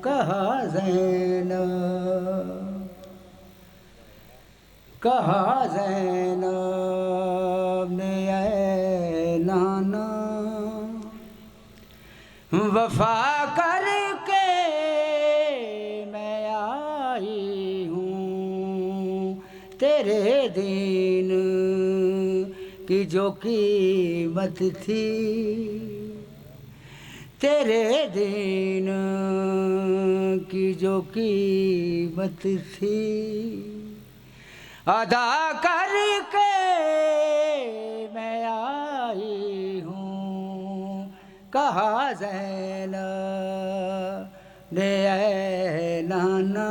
کہا زینب، کہا زینب نے اے نانا وفا کر کے میں آئی ہوں، تیرے دین کی جو قیمت تھی، تیرے دین کی جو قیمت تھی، ادا کر کے میں آئی ہوں، کہا زینب نے اے نانا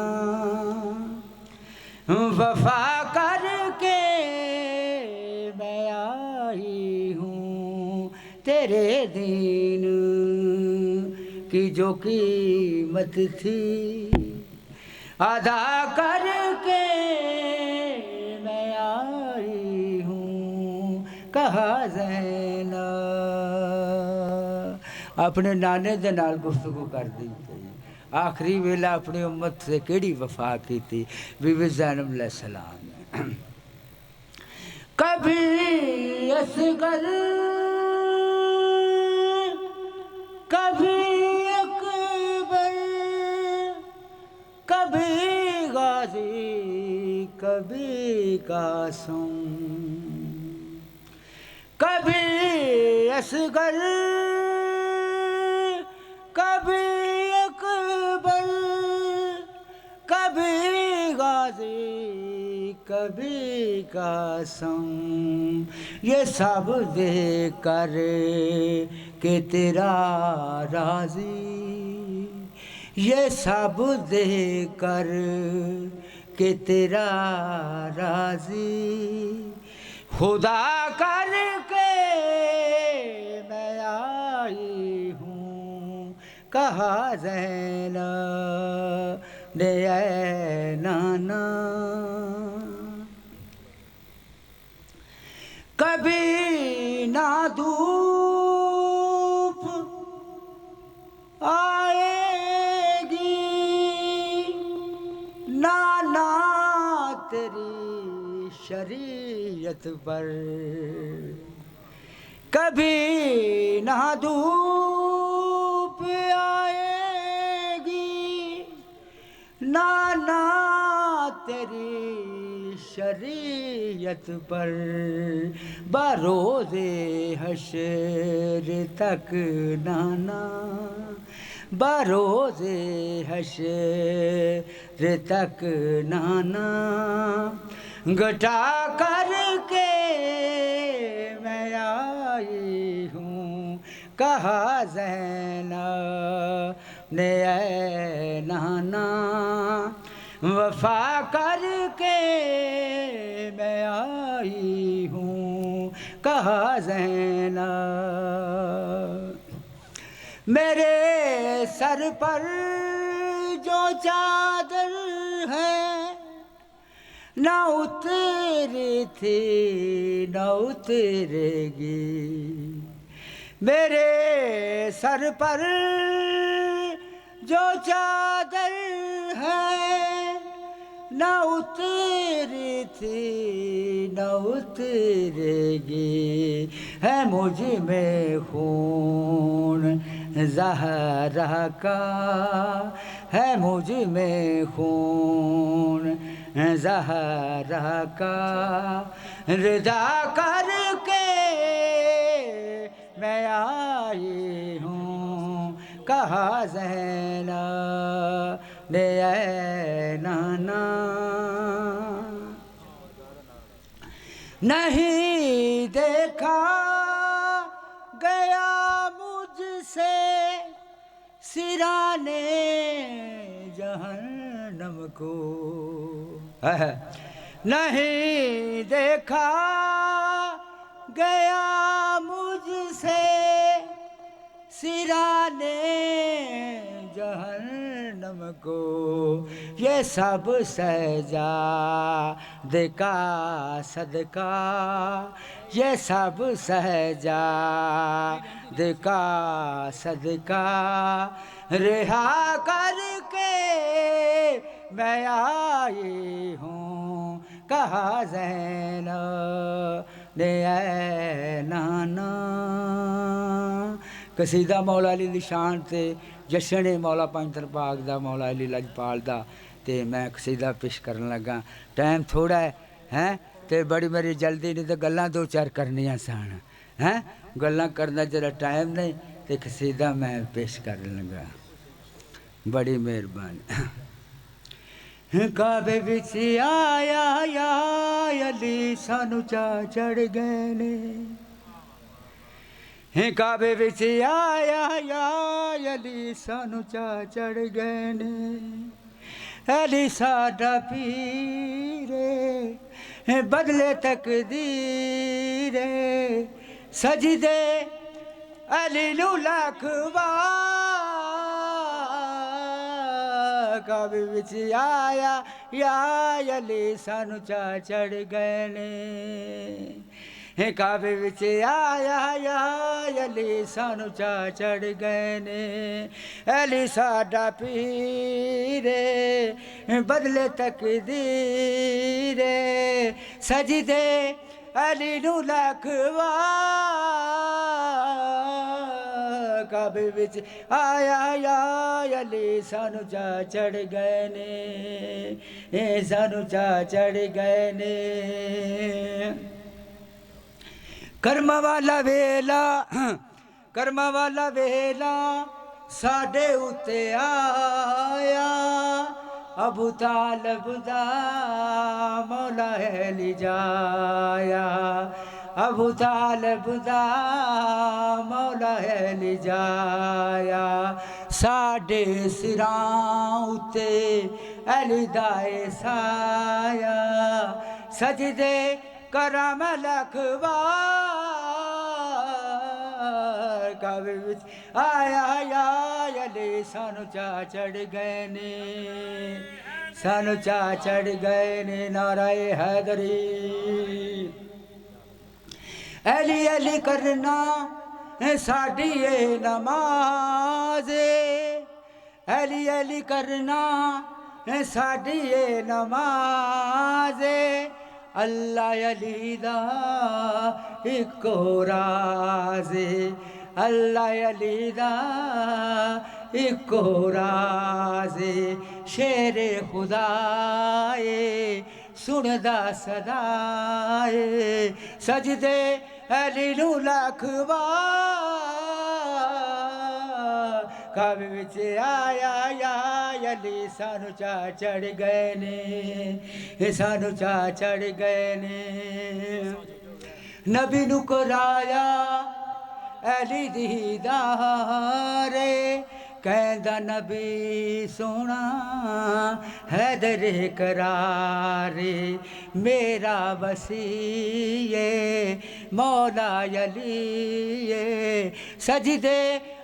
وفا کر کے میں آئی ہوں، تیرے دین کی جو قیمت تھی، ادا کر کے میں آئی ہوں، کہا زینب۔ اپنے نانے دے نال گفتگو کر دی تھی، آخری ویلا اپنی امت سے کیڑی وفا کی تھی بی بی زینب علیہ السلام نے۔ کبھی اصغر کبھی اکبر، کبھی غازی کبھی قاسم، کبھی اصغر کبھی اکبر، کبھی غازی کبھی قاسم، یہ سب دیکھ کر کہ تیرا راضی، یہ سب دیکھ کر کہ تیرا راضی، خدا کر کے میں آئی ہوں، کہا زینب نے اے نانا کبھی نہ دھوپ آئے گی نانا تیری شریعت پر، کبھی نہ دھوپ آئے گی نانا تیری شریعت پر، بروز حشر تک نانا، بروز حشر تک نانا، گھٹا کر کے میں آئی ہوں، کہا زینب نے اے نانا وفا کر کے میں آئی ہوں، کہا زینب میرے سر پر جو چادر ہے نہ اتری تھی نہ اترے گی، میرے سر پر جو چادر ہے نہ اتری تھی نہ اترے گی، ہے مجھ میں خون زہرا کا، ہے مجھ میں خون زہرا کا، رضا کر کے میں آئی ہوں، کہا زینب نے اے نانا نہیں دیکھا گیا مجھ سے سرانے جہنم کو، نہیں دیکھا گیا مجھ سے سرانے جہنم کو، یہ سب سجاد کا صدقہ، یہ سب سجاد کا صدقہ، رہا کر میں آئی ہوں کہا زینب نے اے نانا قصیدہ مولا علی دی شان تے جشن مولا پنجتر پاک دا مولا علی لجپال دا تے میں قصیدہ پیش کرن لگا ٹائم تھوڑا ہے تے بڑی میری جلدی نہیں تے گلاں دو چار کرنیاں سن گلاں کرنا جڑا ٹائم نہیں تے قصیدہ میں پیش کرن لگا بڑی مہربانی کعبے وچ آیا یا علی سانو چا چڑھ گئے نے کعبے وچ آیا یا علی سانو چا چڑھ گئے نے علی ساڈا پیرے بدلے تقدیر سجدے علی نو لاکھ کعبے وچ آیا یا علی سانو چا چڑھ گئے نے کعبے وچ آیا یا علی سانو چا چڑھ گئے نے علی ساڈا پیرے بدلے تقدیر سجدے علی نو لاکھ کعبے وچ آیا یا علی سانو چا چڑھ گئے نے سانو چا چڑھ گئے نے کرما والا ویلا ساڈے اُتے آیا ابو طالب دا مولا علی جایا ابو طالب دا مولا علی جایا ساڈے سراں اُتے علی دا سایہ سجدے کرم لکھ بار کعبے وچ آیا یا علی سانو چا چڑھ گئے نے سانو چا چڑھ گئے نے نعرہ حیدری علی علی کرنا ساڈی نماز علی علی کرنا ساڈی نماز اللہ علی دا اکو راز اللہ علی دا اکو راز شیر خدا سندا صدائے سجدے علی نو لاکھ کعبے وچ آیا یا علی سانو چا چڑھ گئے نے سانو چا چڑھ گئے نے نبی نو کرایا علی دیدار کہندا نبی سونا حیدر قرار میرا وسیع مولا علی سجدے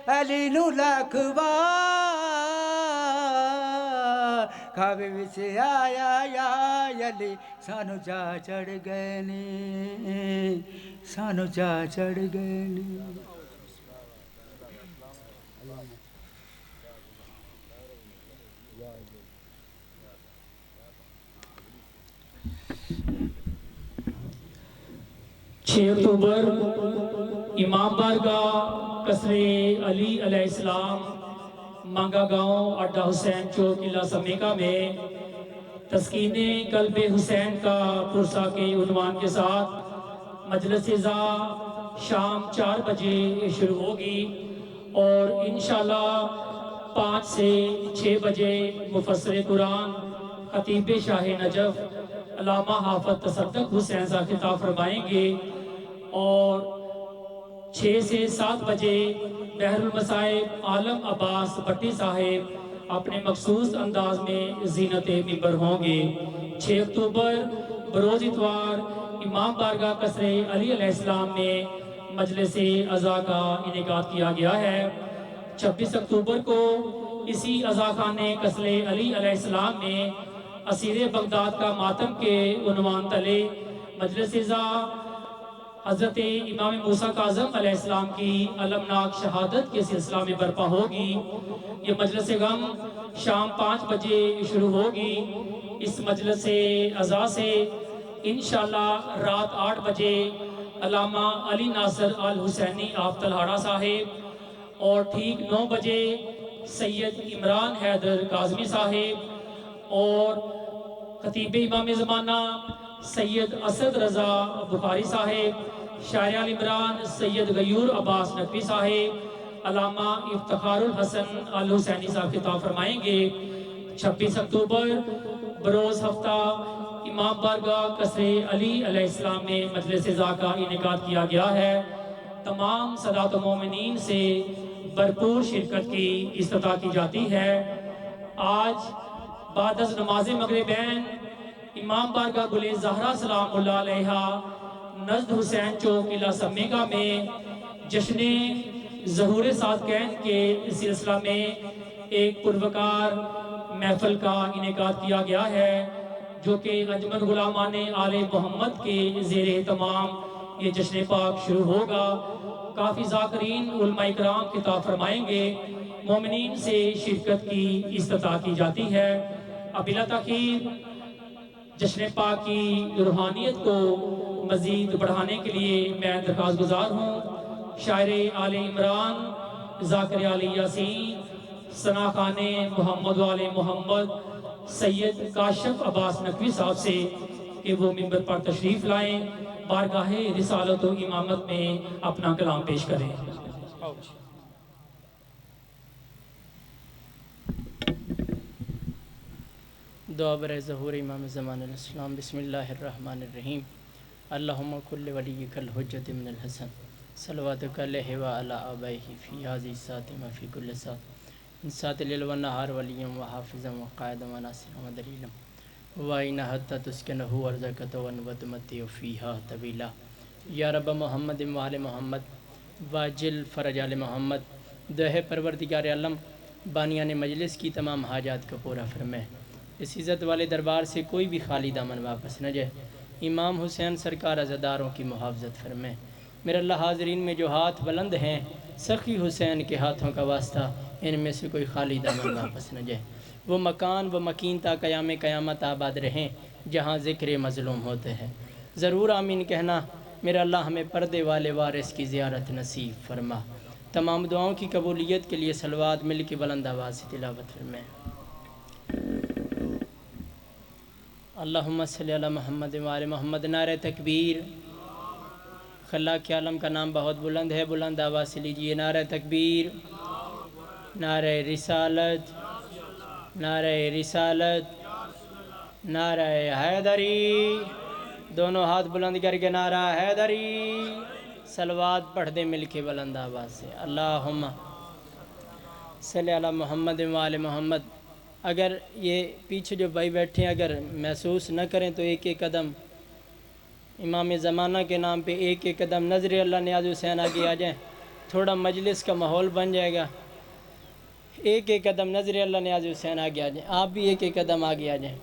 علی نو لاکھ کعبے وچ آیا یا علی سانو چا چڑھ گئے نے سانو چا چڑھ گئے نے چھ اکتوبر امام بارگاہ قصر علی علیہ السلام مانگا گاؤں اڈا حسین چوک قلعہ سمیکا میں تسکین قلب حسین کا پرسہ کے عنوان کے ساتھ مجلس ازا شام 4 بجے شروع ہوگی اور انشاءاللہ 5 سے 6 بجے مفسر قرآن خطیب شاہ نجف علامہ حافظ تصدق حسین صاحب خطاب فرمائیں گے اور 6 سے 7 بجے بحر المصائب عالم عباس بٹی صاحب اپنے مخصوص انداز میں زینت ممبر ہوں گے 6 اکتوبر بروز اتوار امام بارگاہ قصر علی علیہ السلام میں مجلس عزا کا انعقاد کیا گیا ہے 26 اکتوبر کو اسی عزا خانے قصر علی علیہ السلام میں اسیر بغداد کا ماتم کے عنوان تلے مجلس عزا حضرت امام موسیٰ کاظم علیہ السلام کی علمناک شہادت کے سلسلہ میں برپا ہوگی۔ یہ مجلس غم شام 5 بجے شروع ہوگی۔ اس مجلس عزا سے انشاءاللہ رات 8 بجے علامہ علی ناصر آل حسینی آف تلہاڑا صاحب اور ٹھیک 9 بجے سید عمران حیدر کاظمی صاحب اور خطیب امام زمانہ سید اسد رضا بخاری صاحب، شاعر آل عمران سید غیور عباس نقوی صاحب، علامہ افتخار الحسن آل حسینی صاحب خطاب فرمائیں گے۔ 26 اکتوبر بروز ہفتہ امام بارگاہ قصر علی علیہ السلام میں مجلس عزا کا انعقاد کیا گیا ہے۔ تمام سادات و مومنین سے بھرپور شرکت کی استدعا کی جاتی ہے۔ آج بعد از نماز مغربین امام بارگاہ گل زہرا سلام اللہ علیہا نزد حسین چوک قلعہ سمیکا میں جشن ظہور صادقین کے سلسلہ میں ایک پروکار محفل کا انعقاد کیا گیا ہے، جو کہ انجمن غلامان آل محمد کے زیر اہتمام یہ جشن پاک شروع ہوگا۔ کافی ذاکرین علماء کرام خطاب فرمائیں گے۔ مومنین سے شرکت کی استدعا کی جاتی ہے۔ اب بلا تاخیر جشن پاک کی روحانیت کو مزید بڑھانے کے لیے میں درخواست گزار ہوں شاعر آل عمران ذاکر آل یاسین ثنا خان محمد وآل محمد سید کاشف عباس نقوی صاحب سے کہ وہ منبر پر تشریف لائیں، بارگاہ رسالت و امامت میں اپنا کلام پیش کریں۔ دعا برائے ظہور امام زمان علیہ السلام۔ بسم اللہ الرحمن الرحیم۔ اللہم کل ولیک الحجت من الحسن صلواتک علیہ وعلی آبائہ فی ہذی الساعۃ فی کل ساعۃ ان ساعۃ اللیل والنہار ولیم وحافظا وقائدا وناصرا ودلیلا وعینا حتی تسکنہ ارضک وتمتع فیہا طویلا۔ یا رب محمد وآل محمد واجل فرج آل محمد۔ دعائے پروردگار عالم بانیان مجلس کی تمام حاجات کو پورا فرمائے۔ اس عزت والے دربار سے کوئی بھی خالی دامن واپس نہ جائے۔ امام حسین سرکار عزاداروں کی محافظت فرمائے۔ میرے اللہ حاضرین میں جو ہاتھ بلند ہیں سخی حسین کے ہاتھوں کا واسطہ ان میں سے کوئی خالی دامن واپس نہ جائے۔ وہ مکان و مکین تا قیام قیامت آباد رہیں جہاں ذکر مظلوم ہوتے ہیں۔ ضرور آمین کہنا۔ میرا اللہ ہمیں پردے والے وارث کی زیارت نصیب فرما۔ تمام دعاؤں کی قبولیت کے لیے صلوات مل کے بلند آواز سے تلاوت فرمائیں۔ اللہم صلی علی محمد وآل محمد۔ نعرہ تکبیر۔ خلا کے عالم کا نام بہت بلند ہے، بلند آواز سے لیجئے۔ نعرہ تکبیر، نعرہ رسالت، نعرہ رسالت، نعرہ حیدری۔ دونوں ہاتھ بلند کر کے نعرہ حیدری۔ صلوات پڑھ دیں مل کے بلند آواز سے۔ اللہم صلی علی محمد وآل محمد۔ اگر یہ پیچھے جو بھائی بیٹھے ہیں اگر محسوس نہ کریں تو ایک ایک قدم امام زمانہ کے نام پہ ایک ایک قدم نظر اللہ نیاز حسین آگے آ جائیں، تھوڑا مجلس کا ماحول بن جائے گا۔ ایک ایک قدم نظر اللہ نیاز حسین آگے آ جائیں، آپ بھی ایک ایک قدم آگے آ جائیں۔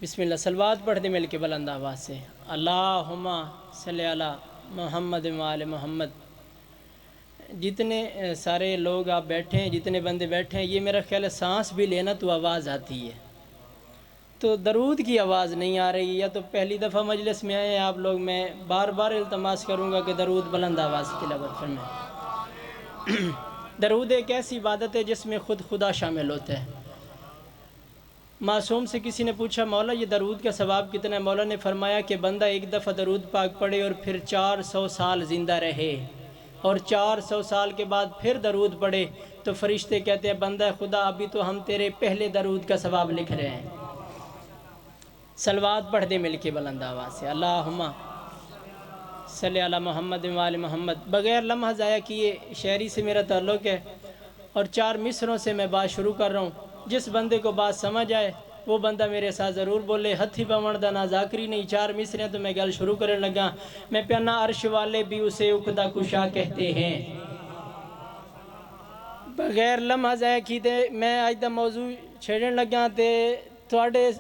بسم اللہ۔ صلوات پڑھ دیں مل کے بلند آواز سے۔ اللہم صلی علی محمد وآل محمد۔ جتنے سارے لوگ آپ بیٹھے ہیں، جتنے بندے بیٹھے ہیں، یہ میرا خیال ہے سانس بھی لینا تو آواز آتی ہے، تو درود کی آواز نہیں آ رہی، یا تو پہلی دفعہ مجلس میں آئے ہیں آپ لوگ، میں بار بار التماس کروں گا کہ درود بلند آواز سے تلاوت فرمائیں۔ درود ایک ایسی عبادت ہے جس میں خود خدا شامل ہوتا ہے۔ معصوم سے کسی نے پوچھا مولا یہ درود کا ثواب کتنا ہے؟ مولا نے فرمایا کہ بندہ ایک دفعہ درود پاک پڑھے اور پھر 400 سال زندہ رہے اور 400 سال کے بعد پھر درود پڑھے تو فرشتے کہتے ہیں بندہ خدا ابھی تو ہم تیرے پہلے درود کا ثواب لکھ رہے ہیں۔ صلوات پڑھ دے مل کے بلند آواز سے۔ اللہم صلی علی محمد وآل محمد۔ بغیر لمحہ ضائع کیے شاعری سے میرا تعلق ہے اور 4 مصروں سے میں بات شروع کر رہا ہوں۔ جس بندے کو بات سمجھ آئے وہ بندہ میرے ساتھ ضرور بولے۔ ہتھی بمڑ دا نا ذاکری نہیں، 4 مصریں تو میں گل شروع کرنے لگا۔ میں پیانا عرش والے بھی اسے عقدہ کشا کہتے ہیں۔ بغیر لمحہ ضائع کیتے میں آج دا موضوع چھیڑن لگا تے تواڈے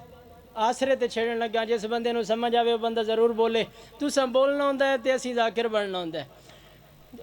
ਆਸਰੇ ਤੇ ਛੇੜਨ ਲੱਗਾ। ਜਿਸ ਬੰਦੇ ਨੂੰ ਸਮਝ ਆਵੇ ਉਹ ਬੰਦਾ ਜ਼ਰੂਰ ਬੋਲੇ। ਤੁਸਾਂ ਬੋਲਣਾ ਹੁੰਦਾ ਹੈ ਤੇ ਅਸੀਂ ਜ਼ਾਕਿਰ ਬਣਨਾ ਹੁੰਦਾ ਹੈ।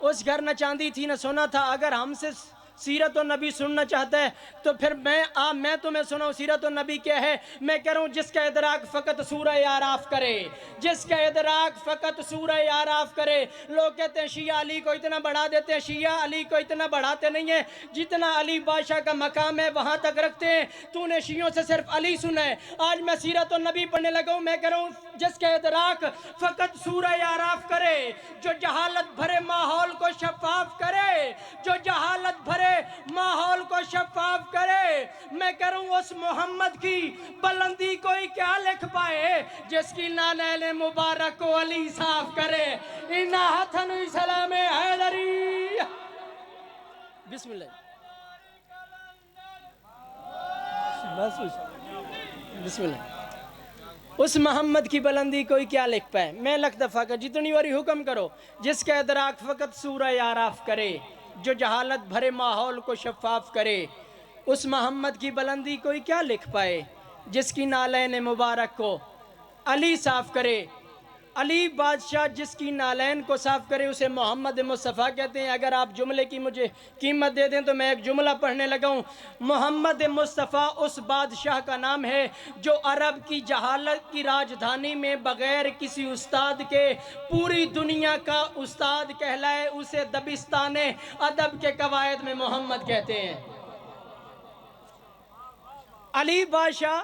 اس گھر نہ چاندی تھی نہ سونا تھا. اگر ہم سے سیرت النبی سننا چاہتا ہے تو پھر میں تمہیں سناؤں سیرت النبی کیا ہے. میں کہہ رہا ہوں جس کا ادراک فقط سورہ اعراف کرے, جس کا ادراک فقط سورہ اعراف کرے. لوگ کہتے ہیں شیعہ علی کو اتنا بڑھا دیتے ہیں, شیعہ علی کو اتنا بڑھاتے نہیں ہیں جتنا علی بادشاہ کا مقام ہے وہاں تک رکھتے ہیں. تو نے شیعوں سے صرف علی سنا ہے. آج میں سیرت النبی پڑھنے لگا ہوں. میں کہہ رہا ہوں جس کا ادراک فقط سورہ اعراف کرے, جو جہالت بھرے ماحول کو شفاف کرے, جو جہالت بھرے ماحول کو شفاف کرے. میں کہہ رہا ہوں اس محمد کی بلندی کوئی کیا لکھ پائے جس کی نالین مبارک کو علی صاف کرے. اِنَّا حَتَنُ سلام حیدری. بسم اللہ. بسم اللہ. اس محمد کی بلندی کوئی کیا لکھ پائے. میں لکھ دفعہ کا جتنی باری حکم کرو جس کا ادراک فقط سورہ اعراف کرے, جو جہالت بھرے ماحول کو شفاف کرے. اس محمد کی بلندی کوئی کیا لکھ پائے جس کی نالین مبارک کو علی صاف کرے. علی بادشاہ جس کی نالین کو صاف کرے اسے محمد مصطفیٰ کہتے ہیں. اگر آپ جملے کی مجھے قیمت دے دیں تو میں ایک جملہ پڑھنے لگا ہوں. محمد مصطفیٰ اس بادشاہ کا نام ہے جو عرب کی جہالت کی راجدھانی میں بغیر کسی استاد کے پوری دنیا کا استاد کہلائے. اسے دبستان ادب کے قواعد میں محمد کہتے ہیں. علی بادشاہ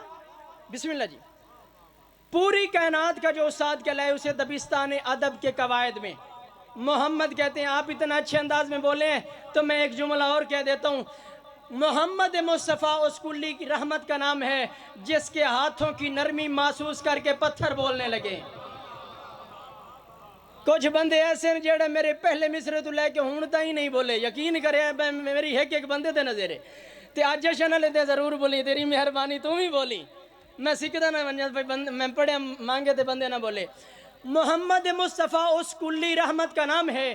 بسم اللہ جی پوری کائنات کا جو استاد کہلائے اسے دبستان ادب کے قواعد میں محمد کہتے ہیں. آپ اتنا اچھے انداز میں بولے ہیں تو میں ایک جملہ اور کہہ دیتا ہوں. محمد مصطفیٰ اس کلی کی رحمت کا نام ہے جس کے ہاتھوں کی نرمی محسوس کر کے پتھر بولنے لگے. کچھ بندے ایسے ہیں جڑے میرے پہلے مصرے تو لے کے ہون تھی نہیں بولے. یقین کرے میری ایک بندے دے نظرے تے آج جشن لے تے ضرور بولی. تیری مہربانی تم ہی بولی. میں سکھدا نہ میں پڑھے مانگے تے بندے نہ بولے. محمد مصطفیٰ اس کلی رحمت کا نام ہے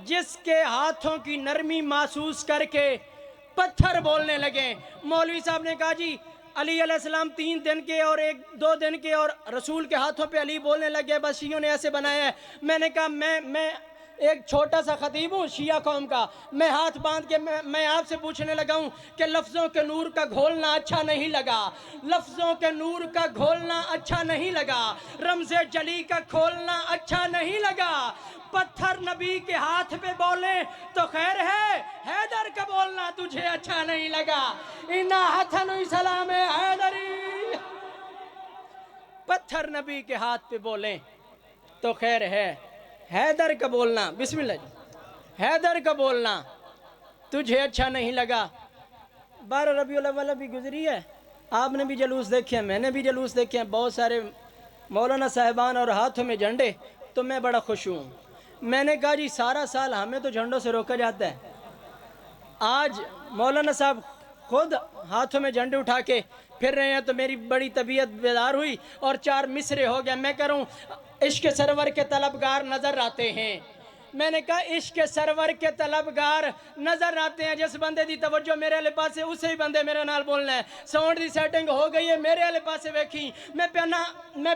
جس کے ہاتھوں کی نرمی محسوس کر کے پتھر بولنے لگے. مولوی صاحب نے کہا جی علی علیہ السلام 3 دن کے اور 2 دن کے اور رسول کے ہاتھوں پہ علی بولنے لگے, بس شیعوں نے ایسے بنایا ہے. میں نے کہا میں ایک چھوٹا سا خطیب ہوں شیعہ قوم کا. میں ہاتھ باندھ کے میں آپ سے پوچھنے لگا ہوں کہ لفظوں کے نور کا گھولنا اچھا نہیں لگا, لفظوں کے نور کا گھولنا اچھا نہیں لگا, رمز جلی کا کھولنا اچھا نہیں لگا. پتھر نبی کے ہاتھ پہ بولے تو خیر ہے, حیدر کا بولنا تجھے اچھا نہیں لگا. اِنَّا حَتَنُ سلام حیدری. پتھر نبی کے ہاتھ پہ بولیں تو خیر ہے, حیدر کا بولنا بسم اللہ جی حیدر کا بولنا تجھے اچھا نہیں لگا. 12 ربیع الاول بھی گزری ہے, آپ نے بھی جلوس دیکھے ہیں, میں نے بھی جلوس دیکھے ہیں, بہت سارے مولانا صاحبان اور ہاتھوں میں جھنڈے. تو میں بڑا خوش ہوں. میں نے کہا جی سارا سال ہمیں تو جھنڈوں سے روکا جاتا ہے, آج مولانا صاحب خود ہاتھوں میں جھنڈے اٹھا کے پھر رہے ہیں تو میری بڑی طبیعت بیدار ہوئی اور 4 مصرے ہو گیا. میں کہہ رہا ہوں عشق سرور کے طلبگار نظر آتے ہیں. میں نے کہا عشق سرور کے طلبگار نظر آتے ہیں. جس بندے دی توجہ میرے والے پاسے اسے ہی بندے میرے نال بولنا ہے. ساؤنڈ دی سیٹنگ ہو گئی ہے میرے والے پاسے ویکھی. میں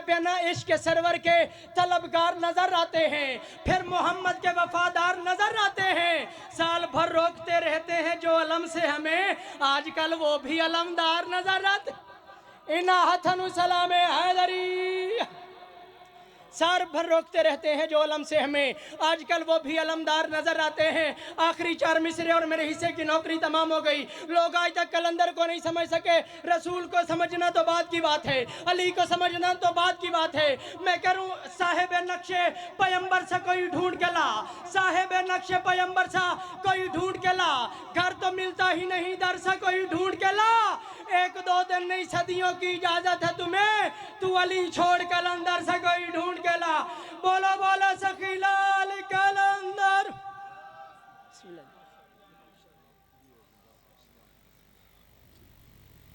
پیانا عشق سرور کے طلبگار نظر آتے ہیں, پھر محمد کے وفادار نظر آتے ہیں. سال بھر روکتے رہتے ہیں جو علم سے ہمیں, آج کل وہ بھی علمدار نظر آتے. اِنَّا حَتَنُ سلام حیدری. سال بھر روکتے رہتے ہیں جو علم سے ہمیں, آج کل وہ بھی علمدار نظر آتے ہیں. آخری 4 مصرے اور میرے حصے کی نوکری تمام ہو گئی. لوگ آج تک کلندر کو نہیں سمجھ سکے. رسول کو سمجھنا تو بات کی بات ہے, علی کو سمجھنا تو بات کی بات ہے. میں کروں صاحب نقش پیمبر سے کوئی ڈھونڈ کے لا, صاحب نقش پیمبر سے کوئی ڈھونڈ کے لا. گھر تو ملتا ہی نہیں, در سے کوئی ڈھونڈ کے لا. 1-2 دن نہیں صدیوں کی اجازت ہے تمہیں, تو علی چھوڑ کلندر سے کوئی ڈھونڈ کے لا. بولو بولو سخی لال کل